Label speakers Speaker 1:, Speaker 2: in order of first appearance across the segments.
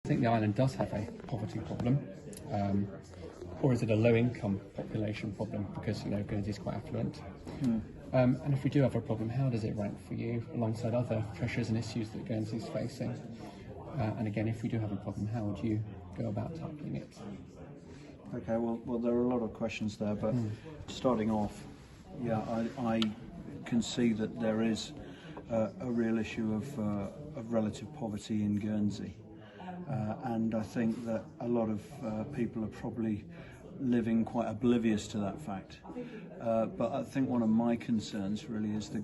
Speaker 1: I think the island does have a poverty problem, or is it a low-income population problem? Because Guernsey is quite affluent. And if we do have a problem, how does it rank for you alongside other pressures and issues that Guernsey is facing? And again, if we do have a problem, how would you go about tackling it?
Speaker 2: Okay, well, there are a lot of questions there, but starting off, I can see that there is a real issue of relative poverty in Guernsey, and I think that a lot of people are probably living quite oblivious to that fact. But I think one of my concerns really is the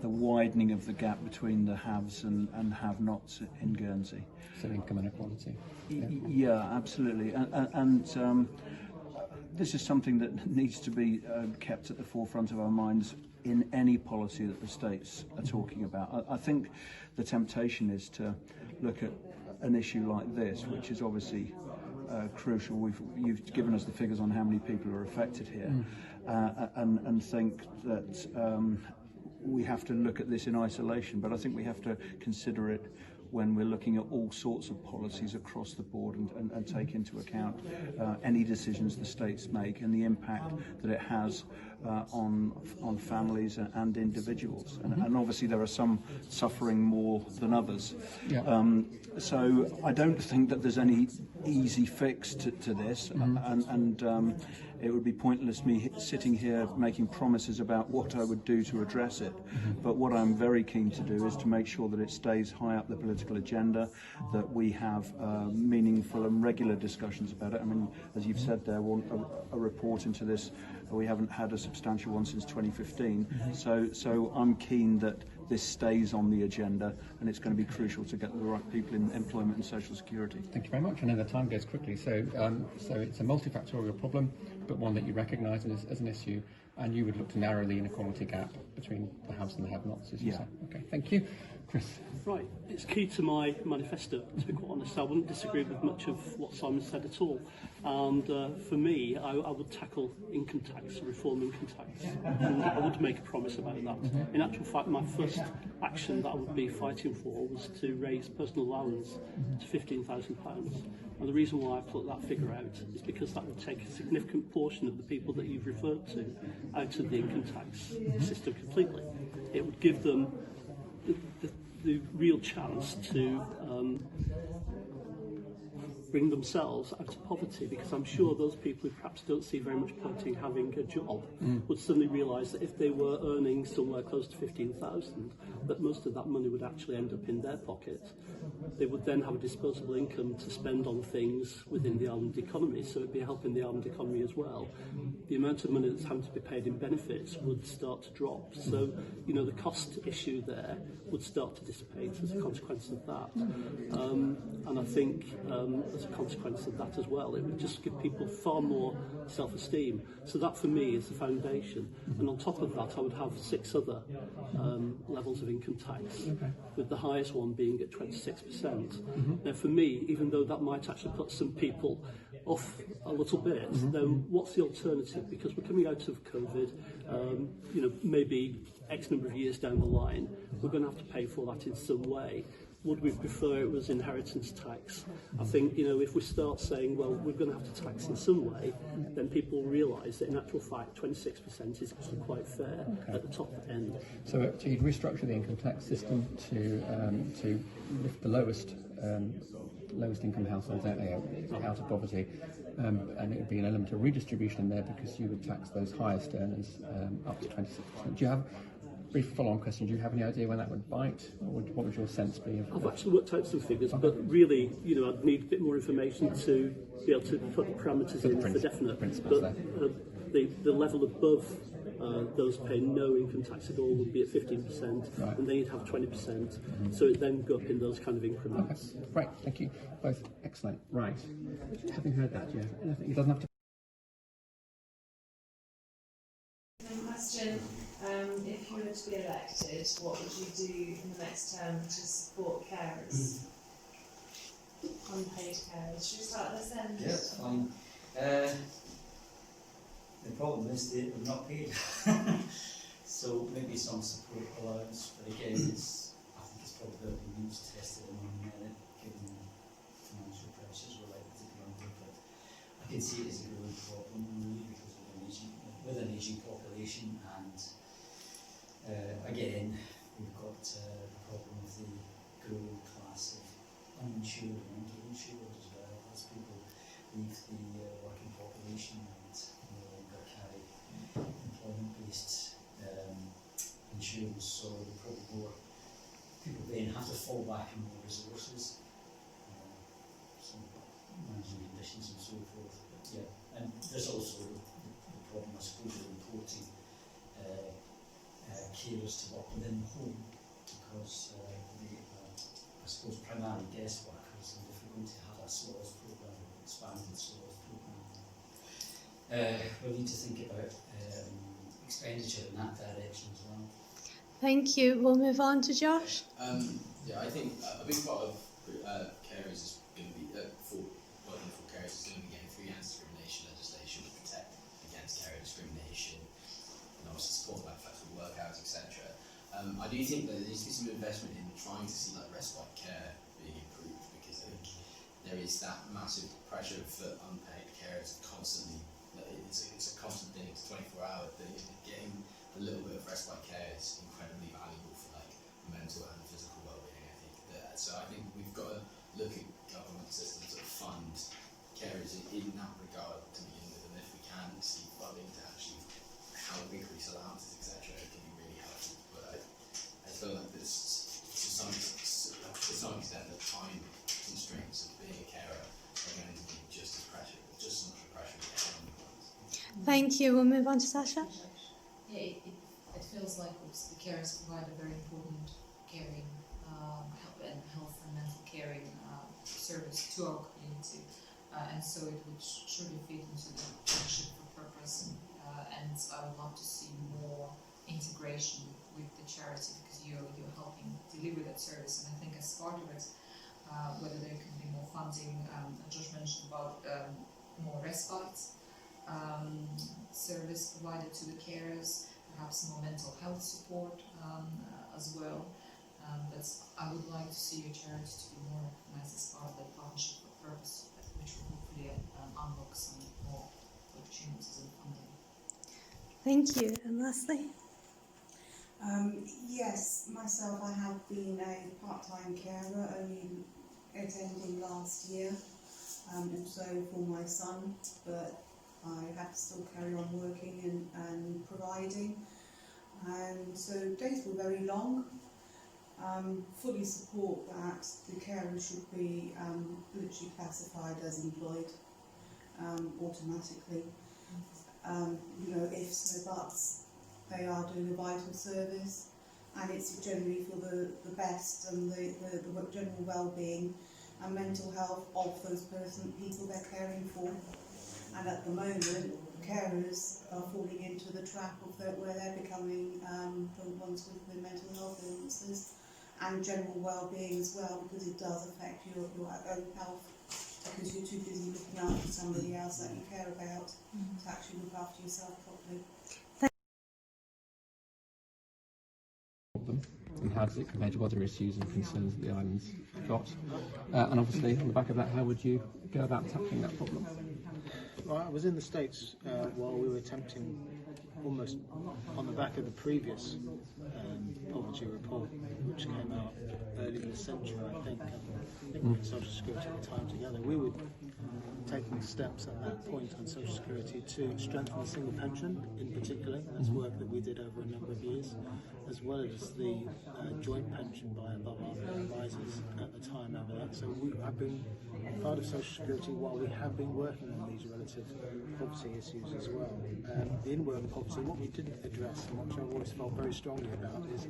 Speaker 2: widening of the gap between the haves and have-nots in Guernsey.
Speaker 1: So income inequality.
Speaker 2: Yeah, absolutely. And this is something that needs to be kept at the forefront of our minds in any policy that the states are talking about. I think the temptation is to look at an issue like this, which is obviously crucial. You've given us the figures on how many people are affected here, and think that we have to look at this in isolation, but I think we have to consider it when we're looking at all sorts of policies across the board and take into account any decisions the states make and the impact that it has on families and individuals. And obviously there are some suffering more than others. So I don't think that there's any easy fix to this, and it would be pointless me sitting here making promises about what I would do to address it. But what I'm very keen to do is to make sure that it stays high up the political agenda, that we have meaningful and regular discussions about it. I mean, as you've said there, a report into this, we haven't had a substantial one since 2015. So I'm keen that this stays on the agenda, and it's going to be crucial to get the right people in employment and social security.
Speaker 1: Thank you very much. I know the time goes quickly, so it's a multifactorial problem, but one that you recognise as an issue, and you would look to narrow the inequality gap between the haves and the have-nots, as you say. Okay, thank you. Chris.
Speaker 3: Right, it's key to my manifesto, to be quite honest. I wouldn't disagree with much of what Simon said at all. And for me, I would tackle income tax, reform income tax, and I would make a promise about that. In actual fact, my first action that I would be fighting for was to raise personal allowance to £15,000. And the reason why I put that figure out is because that would take a significant portion of the people that you've referred to out of the income tax system completely. It would give them the real chance to bring themselves out of poverty, because I'm sure those people who perhaps don't see very much point in having a job would suddenly realise that if they were earning somewhere close to 15,000, that most of that money would actually end up in their pocket. They would then have a disposable income to spend on things within the island economy, so it'd be helping the island economy as well. The amount of money that's having to be paid in benefits would start to drop, so the cost issue there would start to dissipate as a consequence of that. And I think as a consequence of that as well, it would just give people far more self-esteem. So that for me is the foundation. And on top of that, I would have 6 other levels of income tax, with the highest one being at 26%. Now for me, even though that might actually put some people off a little bit, then what's the alternative? Because we're coming out of COVID, maybe X number of years down the line, we're going to have to pay for that in some way. Would we prefer it was inheritance tax? I think, if we start saying, well, we're going to have to tax in some way, then people realise that in actual fact, 26% is actually quite fair at the top end.
Speaker 1: So you'd restructure the income tax system to lift the lowest income households out of poverty, and it would be an element of redistribution in there, because you would tax those highest earners up to 26%. Do you have brief follow-on question, do you have any idea when that would bite? Or what would your sense be?
Speaker 3: I've actually worked out some figures, but really, I'd need a bit more information to be able to put the parameters in for definite. But the level above those paying no income tax at all would be at 15%, and then you'd have 20%. So it then go up in those kind of increments.
Speaker 1: Okay. Right, thank you. Both excellent. Right. Having heard that, Jeff, it doesn't have to.
Speaker 4: Question. If you were to be elected, what would you do in the next term to support carers? Unpaid carers. Should we start at this end?
Speaker 5: Yeah, fine. The problem is they're not paid. So maybe some support allowance, but again, I think it's probably being used tested among men, given financial pressures were likely to be under, but I can see it as a growing problem really because with an ageing population, and again we've got the problem of the growing class of uninsured and underinsured as well, as people leave the working population and no longer carry employment-based insurance, so the probably more people then have to fall back on more resources, some managing conditions and so forth. But yeah, and there's also the problem, I suppose, of importing carers to work within the home, because I suppose primarily guest workers and if we're going to have a SWAS programme, expanded SWAS programme, we'll need to think about expenditure in that direction as well.
Speaker 6: Thank you. We'll move on to Josh.
Speaker 7: Yeah, I think a big part of carers is going to be, for working for carers is going to be getting through anti-discrimination legislation to protect against carer discrimination and obviously support like flexible work hours, etc. I do think that there needs to be some investment in trying to see like respite care being improved, because I think there is that massive pressure for unpaid carers constantly. It's a constant thing. It's a 24-hour thing. Getting a little bit of respite care is incredibly valuable for like mental and physical well-being. I think that. So I think we've got to look at government systems that fund carers in that regard to begin with, and if we can see funding to actually help increase allowances, etc., it can be really helpful. But I feel like this, to some extent, the time constraints of being a carer are going to be just as much pressure as economic ones.
Speaker 6: Thank you. We'll move on to Sasha.
Speaker 8: Yeah, it feels like the carers provide a very important caring, health and mental caring service to our community, and so it would surely fit into the partnership for purpose. And I would love to see more integration with the charity, because you're helping deliver that service. And I think as part of it, whether there can be more funding, Josh mentioned about more respite service provided to the carers, perhaps more mental health support as well. But I would like to see your charity to be more recognized as part of that partnership for purpose, which will hopefully unlock some more opportunities and funding.
Speaker 6: Thank you. And lastly?
Speaker 9: Yes, myself, I have been a part-time carer, only attending last year, also for my son, but I have to still carry on working and providing, and so days were very long. Fully support that the carer should be literally classified as employed automatically. You know, ifs, no buts, they are doing a vital service, and it's generally for the best and the general well-being and mental health of those people they're caring for. And at the moment, carers are falling into the trap of where they're becoming the ones with the mental health illnesses and general well-being as well, because it does affect your own health, because you're too busy looking after somebody else that you care about to actually look after yourself properly.
Speaker 1: And how does it compare to other issues and concerns that the island's got? And obviously, on the back of that, how would you go about tackling that problem?
Speaker 10: Well, I was in the States while we were attempting, almost on the back of the previous poverty report, which came out early this century, I think with Social Security at the time together. We were taking steps at that point on Social Security to strengthen the single pension in particular. That's work that we did over a number of years, as well as the joint pension by above our rises at the time over that. So we have been part of Social Security while we have been working on these relative poverty issues as well. The in-work poverty, what we didn't address, and what I've always felt very strongly about, is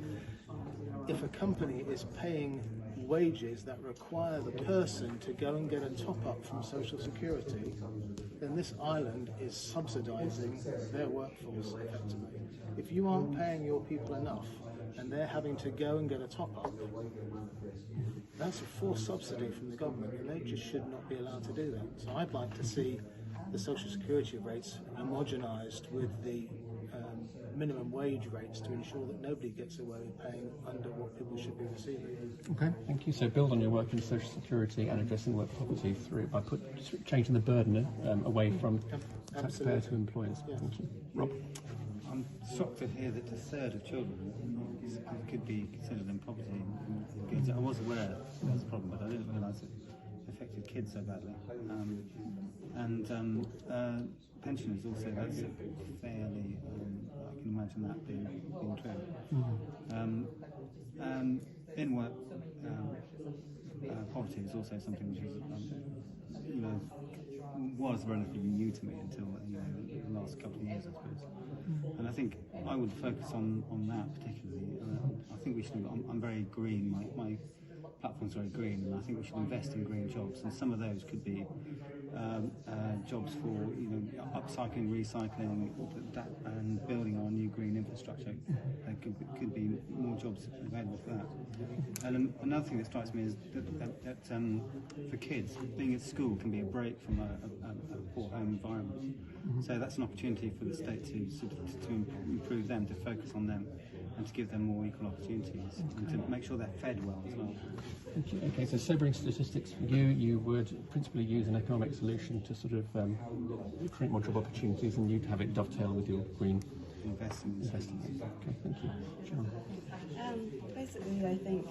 Speaker 10: if a company is paying wages that require the person to go and get a top-up from Social Security, then this island is subsidising their workforce effectively. If you aren't paying your people enough and they're having to go and get a top-up, that's a forced subsidy from the government, and they just should not be allowed to do that. So I'd like to see the Social Security rates homogenised with the minimum wage rates to ensure that nobody gets away with paying under what people should be receiving.
Speaker 1: Okay, thank you. So build on your work in social security and addressing work poverty through by changing the burden away from taxpayer to employers.
Speaker 10: Yeah.
Speaker 1: Thank you. Rob?
Speaker 11: I'm shocked to hear that a third of children could be considered in poverty in Guernsey. I was aware there was a problem, but I didn't realise it affected kids so badly. Pensioners also, that's fairly, I can imagine that being true. In work, poverty is also something which is, was relatively new to me until the last couple of years, I suppose. And I think I would focus on that particularly. I think we should. I'm very green. My platform's very green, and I think we should invest in green jobs. And some of those could be jobs for upcycling, recycling, and building our new green infrastructure. There could be more jobs available for that. And another thing that strikes me is that for kids, being at school can be a break from a poor home environment. So that's an opportunity for the state to improve them, to focus on them, and to give them more equal opportunities, and to make sure they're fed well as well.
Speaker 1: Thank you. Okay, so sobering statistics for you, you would principally use an economic solution to sort of create more job opportunities, and you'd have it dovetail with your green
Speaker 11: investing.
Speaker 1: Okay, thank you. John?
Speaker 12: Basically, I think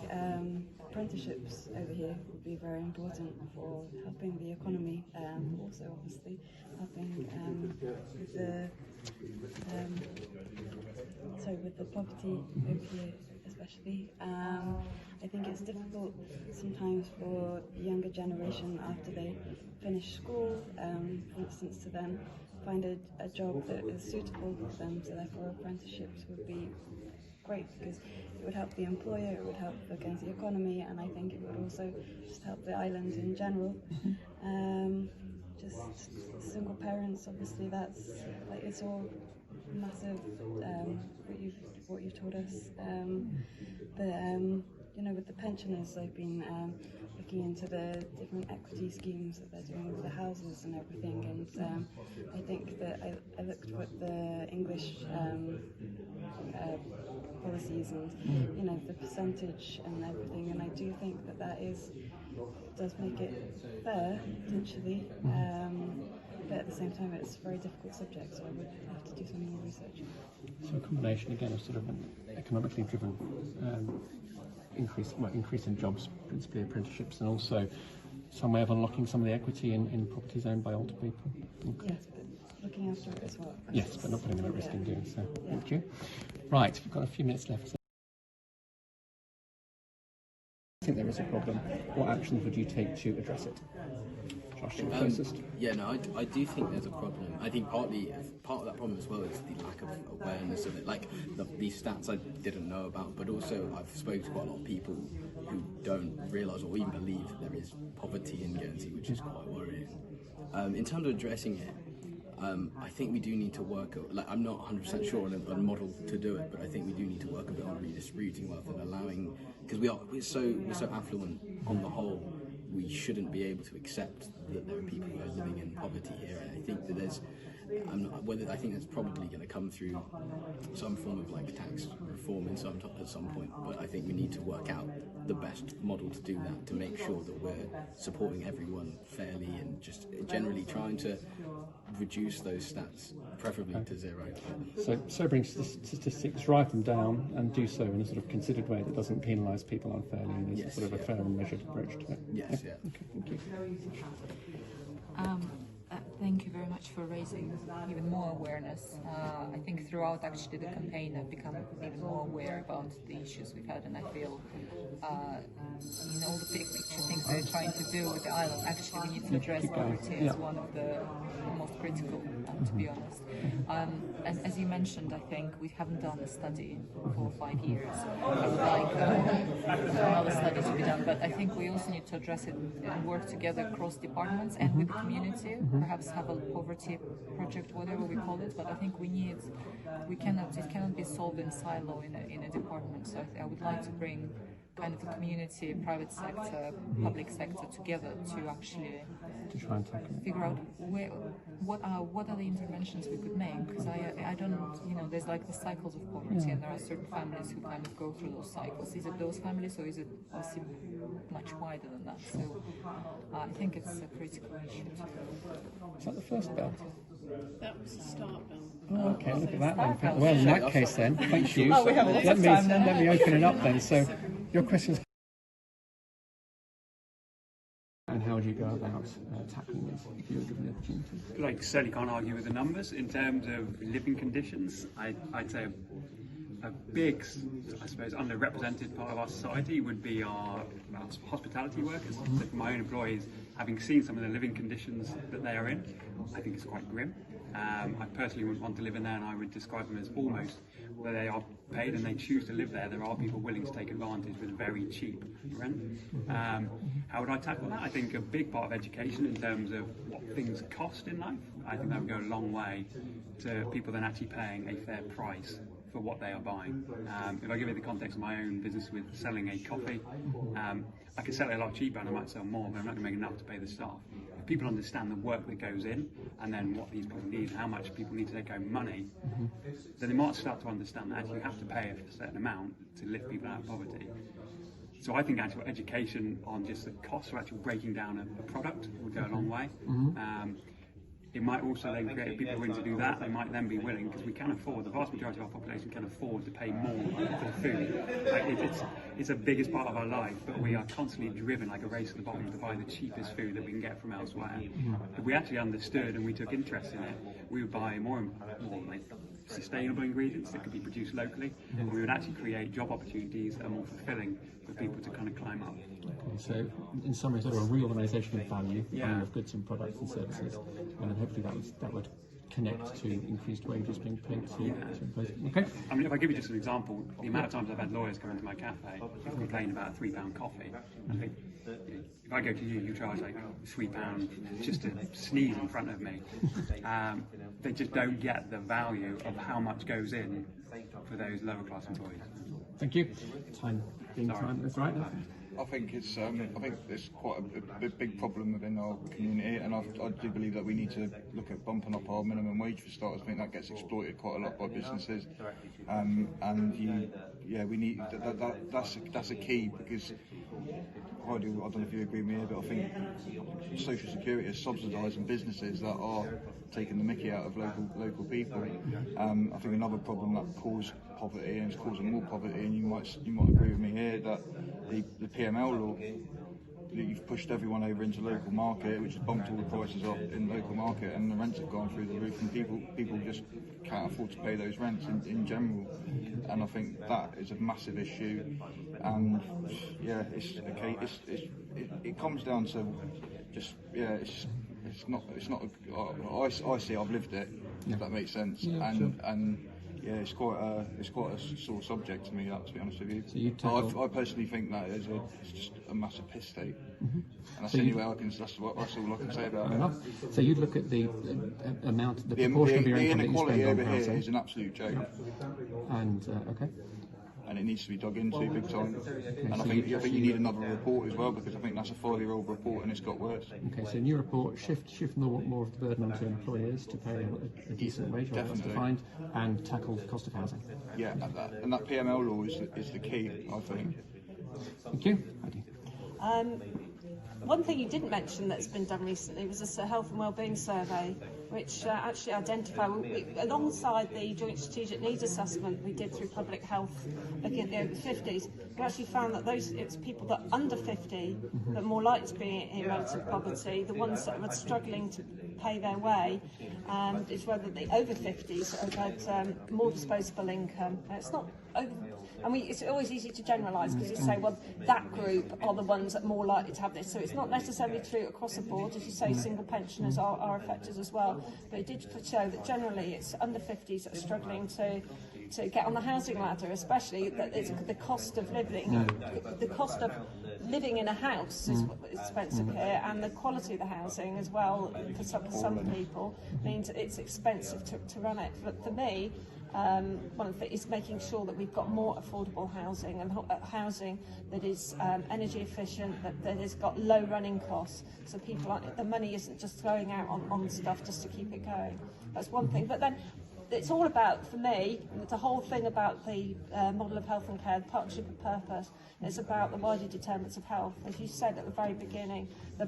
Speaker 12: apprenticeships over here would be very important for helping the economy, also obviously helping with the poverty over here especially. I think it's difficult sometimes for the younger generation after they finish school, for instance, to then find a job that is suitable for them, so therefore apprenticeships would be great because it would help the employer, it would help the Guernsey economy, and I think it would also just help the island in general. Just single parents, obviously that's like it's all massive what you've told us, but with the pensioners I've been looking into the different equity schemes that they're doing with the houses and everything, and I think that I looked at the English policies and the percentage and everything, and I do think that does make it fair potentially, but at the same time it's a very difficult subject, so I would have to do some more research.
Speaker 1: So a combination again of sort of an economically driven increase in jobs, principally apprenticeships, and also some way of unlocking some of the equity in properties owned by older people. Okay.
Speaker 12: Yes, but looking after it as well.
Speaker 1: Yes, but not putting them at risk in doing so. Yeah. Thank you. Right, we've got a few minutes left. I think there is a problem. What actions would you take to address it? Josh, you're closest.
Speaker 7: Yeah, no, I do think there's a problem. I think part of that problem as well is the lack of awareness of it. Like these stats I didn't know about, but also I've spoken to quite a lot of people who don't realise or even believe that there is poverty in Guernsey, which is quite worrying. In terms of addressing it, I think we do need to work. I'm not 100% sure on a model to do it, but I think we do need to work a bit on redistributing wealth and allowing, because we're so affluent on the whole. We shouldn't be able to accept that there are people who are living in poverty here, and I think that I think that's probably going to come through some form of tax reform at some point. But I think we need to work out the best model to do that, to make sure that we're supporting everyone fairly and just generally trying to reduce those stats, preferably to zero.
Speaker 1: So sobering statistics, drive them down, and do so in a sort of considered way that doesn't penalise people unfairly, and is sort of a fair and measured approach to it.
Speaker 7: Yes, yeah.
Speaker 1: Okay, thank you.
Speaker 13: Thank you very much for raising even more awareness. I think throughout actually the campaign I've become even more aware about the issues we've had, and I feel all the big picture things they're trying to do with the island, actually we need to address poverty as one of the most critical, to be honest. As you mentioned, I think we haven't done a study in 4 or 5 years. I would like another study to be done, but I think we also need to address it and work together across departments and with the community, perhaps have a poverty project, whatever we call it, but I think it cannot be solved in silo in a department. So I would like to bring kind of the community, private sector, public sector together to actually
Speaker 1: try and tackle it.
Speaker 13: figure out what are the interventions we could make, because I don't, there's like the cycles of poverty, and there are certain families who kind of go through those cycles. Is it those families, or is it also much wider than that? So I think it's a critical issue too.
Speaker 1: Is that the first bell?
Speaker 14: That was the start bell.
Speaker 1: Oh, okay, look at that then. Well, in that case then, thank you.
Speaker 13: Oh, we have lots of time then.
Speaker 1: Let me open it up then. So, your questions. And how would you go about tackling this if you were given the opportunity?
Speaker 15: Like, certainly can't argue with the numbers. In terms of living conditions, I'd say a big, I suppose, underrepresented part of our society would be our hospitality workers. So for my own employees, having seen some of the living conditions that they are in, I think it's quite grim. I personally wouldn't want to live in there, and I would describe them as almost, where they are paid and they choose to live there, there are people willing to take advantage with very cheap rent. How would I tackle that? I think a big part of education in terms of what things cost in life, I think that would go a long way to people then actually paying a fair price for what they are buying. If I give you the context of my own business with selling a coffee, I could sell it a lot cheaper and I might sell more, but I'm not going to make enough to pay the staff. If people understand the work that goes in and then what these people need, how much people need to take home money, then they might start to understand that actually you have to pay a certain amount to lift people out of poverty. So I think actual education on just the cost of actually breaking down a product would go a long way. It might also then create people willing to do that. They might then be willing, because we can afford, the vast majority of our population can afford to pay more for the food. It's the biggest part of our life, but we are constantly driven like a race to the bottom to buy the cheapest food that we can get from elsewhere. If we actually understood and we took interest in it, we would buy more like sustainable ingredients that could be produced locally, and we would actually create job opportunities that are more fulfilling for people to kind of climb up.
Speaker 1: Okay, so in summary, sort of a reorganisation of value of goods and products and services, and hopefully that would connect to increased wages being paid to employees. Okay.
Speaker 15: I mean, if I give you just an example, the amount of times I've had lawyers come into my cafe and complain about a £3 coffee, I think, if I go to you, you charge like £3 just to sneeze in front of me. They just don't get the value of how much goes in for those lower class employees.
Speaker 1: Thank you. Time being time. That's right.
Speaker 16: I think it's quite a big problem within our community, and I do believe that we need to look at bumping up our minimum wage for starters. I think that gets exploited quite a lot by businesses, we need that's a key, because I don't know if you agree with me, but I think social security is subsidising businesses that are taking the mickey out of local people. I think another problem that caused poverty and is causing more poverty, and you might agree with me here, that the PML law, that you've pushed everyone over into local market, which has bumped all the prices up in local market, and the rents have gone through the roof, and people just can't afford to pay those rents in general. And I think that is a massive issue. And it comes down to just it's not I see I've lived it, if that makes sense. It's quite a sore subject to me, that, to be honest with you. So I personally think that it's just a massive piss take, and that's the only way that's all I can say about it.
Speaker 1: So you'd look at the amount, the proportion of your income that you spend on housing.
Speaker 16: Here is an absolute joke.
Speaker 1: And
Speaker 16: and it needs to be dug into big time. And I think you need another report as well, because I think that's a 5-year-old report and it's got worse.
Speaker 1: Okay, so new report, shift more of the burden onto employers to pay a decent wage, or what's defined, and tackle the cost of housing.
Speaker 16: Yeah, and that PML law is the key, I think.
Speaker 1: Thank you.
Speaker 14: One thing you didn't mention that's been done recently was a health and wellbeing survey, which actually identified, alongside the Joint Strategic Needs Assessment we did through Public Health, looking at the over 50s, we actually found that it's people that are under 50 that are more likely to be in relative poverty. The ones that were struggling to pay their way is whether the over 50s have had more disposable income. It's not over. It's always easy to generalise, because you say, well, that group are the ones that are more likely to have this. So it's not necessarily true across the board. As you say, single pensioners are affected as well. But it did show that generally it's under 50s that are struggling to get on the housing ladder, especially that it's the cost of living. The cost of living in a house is expensive here, and the quality of the housing as well, for some people, means it's expensive to run it. But for me, one of the things is making sure that we've got more affordable housing and housing that is energy efficient, that has got low running costs, so people aren't, the money isn't just going out on stuff just to keep it going. That's one thing. But then it's all about, for me, the whole thing about the model of health and care, the partnership of purpose, it's about the wider determinants of health. As you said at the very beginning, the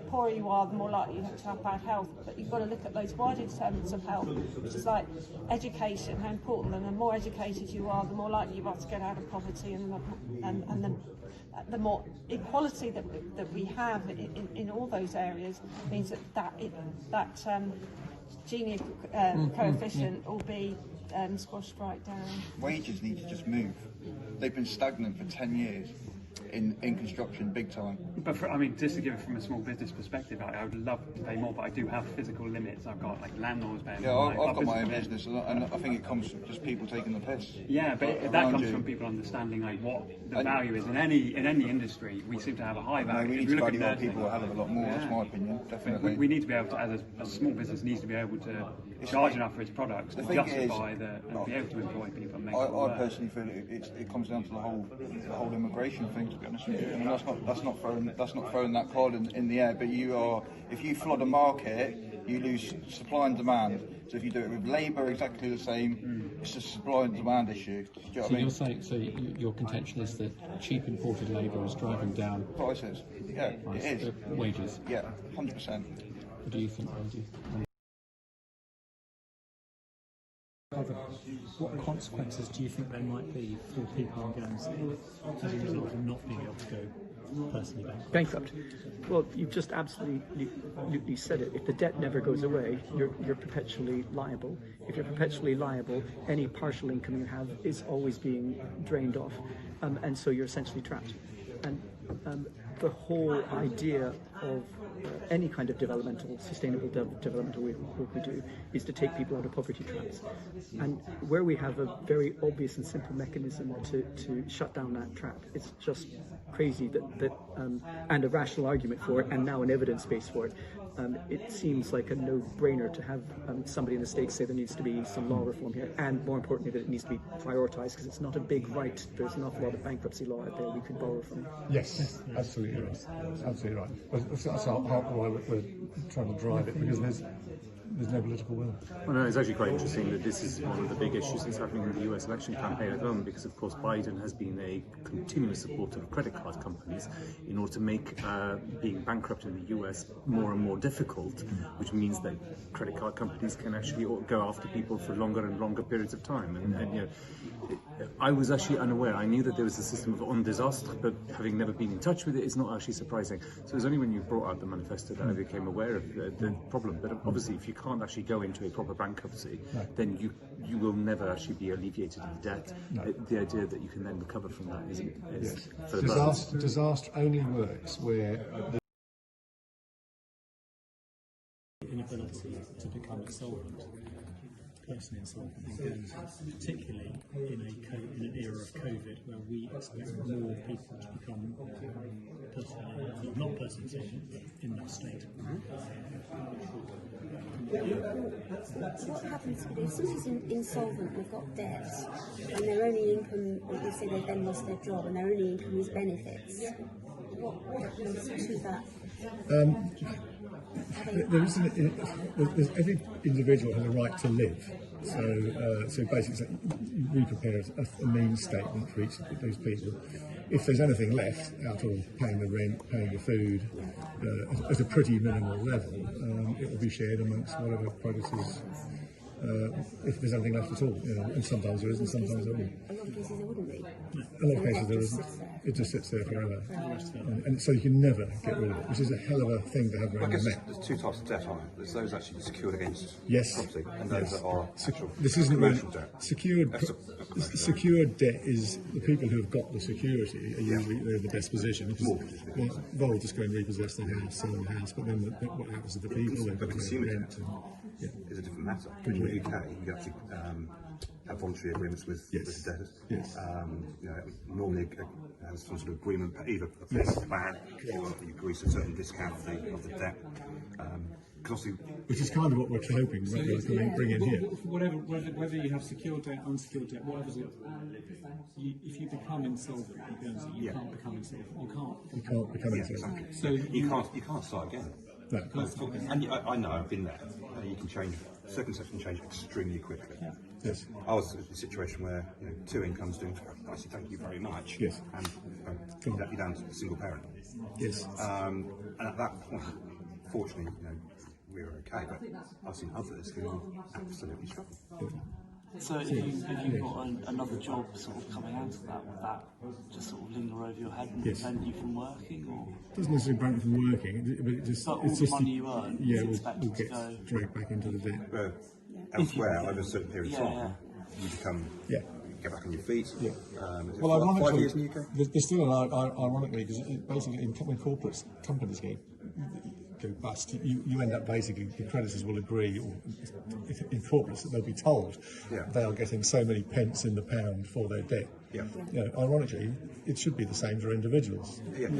Speaker 14: poorer you are, the more likely you have to have bad health. But you've got to look at those wider determinants of health, which is like education, how important, and the more educated you are, the more likely you are to get out of poverty, and the more equality that we have in all those areas means that Gini coefficient will be squashed right down.
Speaker 16: Wages need to just move. They've been stagnant for 10 years in construction, big time.
Speaker 15: But I mean, just to give it from a small business perspective, I would love to pay more, but I do have physical limits. I've got like landlords paying more.
Speaker 16: Yeah, I've got my own business, and I think it comes from just people taking the piss.
Speaker 15: Yeah, but that comes from people understanding like what the value is in any industry. We seem to have a high value.
Speaker 16: No, we need to value our people a hell of a lot more. Yeah. That's my opinion, definitely.
Speaker 15: We need to be able to, as a small business, needs to be able to charge enough for its products to justify and be able to employ people. And make
Speaker 16: I personally feel it comes down to the whole immigration thing. To be honest with you, I mean, that's not throwing that card in the air. But if you flood a market, you lose supply and demand. So if you do it with labour, exactly the same. It's a supply and demand issue. Do you know what I mean?
Speaker 1: You're saying, your contention is that cheap imported labour is driving down
Speaker 16: prices. Yeah, it is.
Speaker 1: Wages.
Speaker 16: Yeah, 100%.
Speaker 1: What do you think, Andy?
Speaker 17: What consequences do you think there might be for people in Guernsey as a result of not being able to go personally bankrupt?
Speaker 18: Well, you've just absolutely said it. If the debt never goes away, you're perpetually liable. If you're perpetually liable, any partial income you have is always being drained off, and so you're essentially trapped. And the whole idea of any kind of sustainable developmental work we do is to take people out of poverty traps. And where we have a very obvious and simple mechanism to shut down that trap, it's just crazy and a rational argument for it, and now an evidence base for it. It seems like a no-brainer to have somebody in the States say there needs to be some law reform here, and more importantly that it needs to be prioritised, because it's not a big right. There's an awful lot of bankruptcy law out there we could borrow from.
Speaker 19: Yes, absolutely right. Absolutely right. That's why we're trying to drive it, because there's no political will.
Speaker 20: Well, no, it's actually quite interesting that this is one of the big issues that's happening in the US election campaign at the moment, because of course Biden has been a continuous supporter of credit card companies in order to make being bankrupt in the US more and more difficult, which means that credit card companies can actually go after people for longer and longer periods of time. And you know, I was actually unaware. I knew that there was a system of on disaster, but having never been in touch with it, it's not actually surprising. So it was only when you brought out the manifesto that I became aware of the problem. But obviously, if you can't actually go into a proper bankruptcy, then you will never actually be alleviated of the debt. The idea that you can then recover from that is for the
Speaker 19: disaster only works where
Speaker 17: inability to become insolvent, personally insolvent in Guernsey, particularly in an era of COVID where we expect more people to become not personally insolvent, but in that state.
Speaker 21: What happens if somebody's insolvent, they've got debts, and their only income, they say they've then lost their job, and their only income is benefits? What happens to that?
Speaker 19: Every individual has a right to live. So basically, we prepare a means statement for each of those people. If there's anything left out of paying the rent, paying the food, at a pretty minimal level, it will be shared amongst whatever creditors. If there's anything left at all, and sometimes there is, and sometimes there isn't.
Speaker 21: A lot of cases there wouldn't be.
Speaker 19: A lot of cases there isn't. It just sits there forever, and so you can never get rid of it, which is a hell of a thing to have around your neck.
Speaker 22: There's two types of debt, aren't there? There's those actually secured against property, and those that are actual commercial debt.
Speaker 19: Secured debt is the people who have got the security are usually in the best position, because they'll just go and repossess the house, sell the house, but then what happens to the people?
Speaker 22: But consumer debt is a different matter. In the UK, you actually have voluntary agreements with the debtors.
Speaker 19: Yes.
Speaker 22: Normally has some sort of agreement, either a fixed plan or you agree to a certain discount of the debt.
Speaker 19: Which is kind of what we're hoping to bring in here.
Speaker 17: Whether you have secured debt, unsecured debt, whatever it, if you become insolvent in Guernsey, you can't become insolvent. You can't become insolvent.
Speaker 22: Exactly.
Speaker 17: So
Speaker 22: you can't start again.
Speaker 19: No.
Speaker 22: And I know, I've been there. You can change, circumstances can change extremely quickly.
Speaker 19: Yes.
Speaker 22: I was in a situation where 2 incomes doing, I said thank you very much.
Speaker 19: Yes.
Speaker 22: And you're down to a single parent.
Speaker 19: Yes.
Speaker 22: And at that point, fortunately, we were okay, but I've seen others who absolutely struggle.
Speaker 2: So if you've got another job sort of coming out of that, would that just sort of linger over your head and prevent you from working? Or?
Speaker 19: It doesn't necessarily prevent you from working, but it just...
Speaker 2: But all the money you earn is expected
Speaker 19: will get dragged back into the debt.
Speaker 22: Well, elsewhere, over a certain period of time, you become... you get back on your feet.
Speaker 19: Yeah.
Speaker 22: Well, ironically, 5 years in the UK?
Speaker 19: There's still ironically, because basically when corporate companies go bust, you end up basically, the creditors will agree, or in corporates, that they'll be told they are getting so many pence in the pound for their debt.
Speaker 22: Yeah.
Speaker 19: Ironically, it should be the same for individuals.
Speaker 22: Yeah.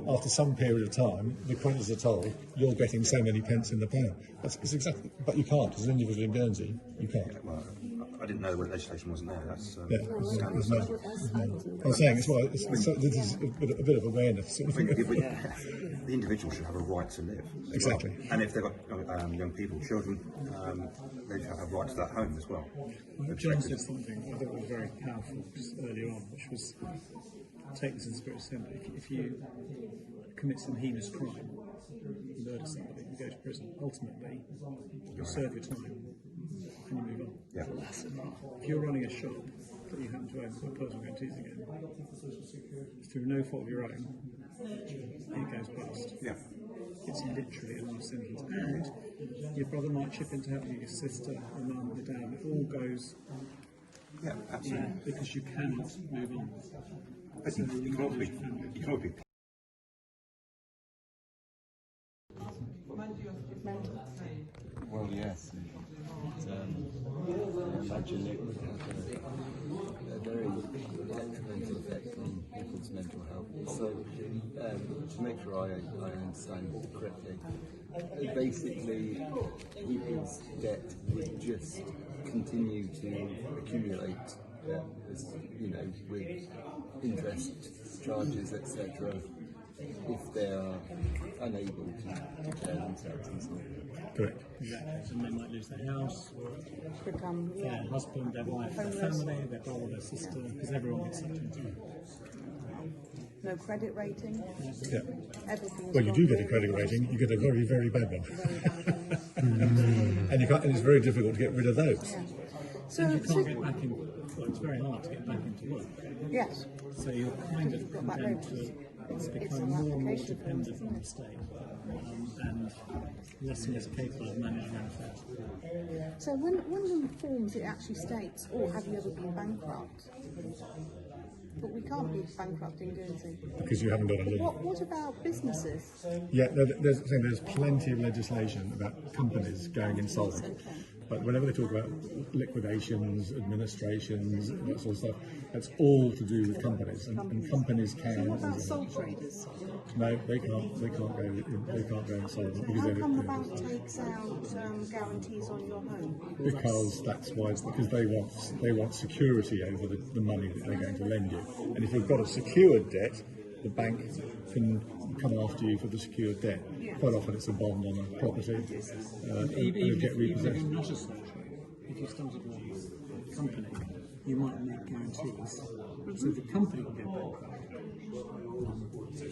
Speaker 19: After some period of time, the creditors are told you're getting so many pence in the pound. It's exactly, but you can't as an individual in Guernsey. You can't.
Speaker 22: Well, I didn't know the legislation wasn't there. That's
Speaker 19: scandalous. I'm saying this is a bit of awareness.
Speaker 22: The individual should have a right to live.
Speaker 19: Exactly.
Speaker 22: And if they've got young people, children, they should have a right to that home as well.
Speaker 17: John said something I thought was very powerful just earlier on, which was, take this in the spirit of sin, if you commit some heinous crime, you murder somebody, you go to prison, ultimately you serve your time and you move on.
Speaker 22: Yeah.
Speaker 17: If you're running a shop that you happen to own for personal guarantees again, through no fault of your own, it goes bust.
Speaker 22: Yeah.
Speaker 17: It's literally a life sentence. And your brother might chip in to help you, your sister, your mum, your dad. It all goes.
Speaker 22: Yeah, absolutely.
Speaker 17: Because you cannot move on.
Speaker 22: But
Speaker 17: So
Speaker 22: you can always be.
Speaker 3: Well, yes. I imagine it would have a very detrimental effect on people's mental health. So, to make sure I understand correctly, basically people's debt would just continue to accumulate, with interest charges, etc., if they are unable to declare themselves insolvent.
Speaker 19: Correct.
Speaker 17: Exactly. And they might lose their house, become their husband, their wife, their family, their brother, their sister, because everyone gets sucked into it.
Speaker 23: No credit rating.
Speaker 19: Yeah.
Speaker 23: Everything.
Speaker 19: Well, you do get a credit rating. You get a very, very bad one, and it's very difficult to get rid of those.
Speaker 23: Yeah.
Speaker 17: So you can't get back in. Well, it's very hard to get back into work.
Speaker 23: Yes.
Speaker 17: So you're kind of condemned to become more and more dependent on the state, and less and less capable of managing your affairs.
Speaker 23: So when the forms it actually states, "Oh, have you ever been bankrupt?" But we can't be bankrupt in Guernsey.
Speaker 19: Because you haven't got a lien.
Speaker 23: What about businesses?
Speaker 19: Yeah, there's plenty of legislation about companies going insolvent. But whenever they talk about liquidations, administrations, that sort of stuff, that's all to do with companies, and companies can.
Speaker 23: So what about sole traders?
Speaker 19: No, they can't go insolvent because
Speaker 23: How come the bank takes out guarantees on your home?
Speaker 19: Because that's why. It's because they want security over the money that they're going to lend you, and if you've got a secured debt, the bank can come after you for the secured debt. Quite often it's a bond on a property, and get repossessed.
Speaker 17: Even not a sole trader, if you started a company, you might make guarantees, so the company can get bankrupt. So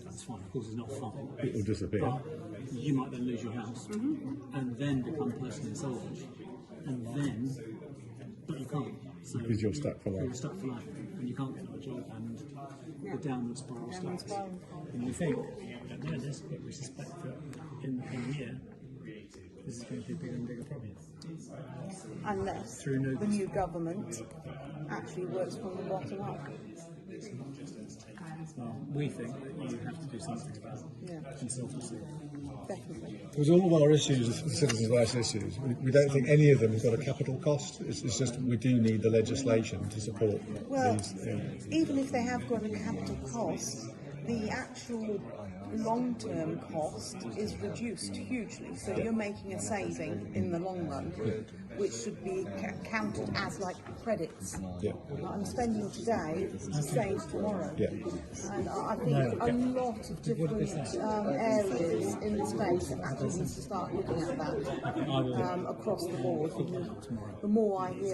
Speaker 17: that's fine, of course it's not fine.
Speaker 19: It will disappear.
Speaker 17: But you might then lose your house, and then become personally insolvent, and then, but you can't. So
Speaker 19: because you're stuck for life.
Speaker 17: You're stuck for life, and you can't get another job, and the downward spiral starts. And we think, we don't know this, but we suspect that in a year, this is going to be a bigger and bigger problem.
Speaker 23: Unless the new government actually works from the bottom up.
Speaker 17: It's not just entertainment. Well, we think that you have to do something about consultancy.
Speaker 23: Definitely.
Speaker 19: Because all of our issues, citizens' rights issues, we don't think any of them has got a capital cost. It's just we do need the legislation to support these.
Speaker 23: Even if they have got a capital cost, the actual long-term cost is reduced hugely. So you're making a saving in the long run, which should be counted as like credits. I'm spending today to save tomorrow. And I think a lot of different areas in the space actually needs to start looking at that across the board. The more I hear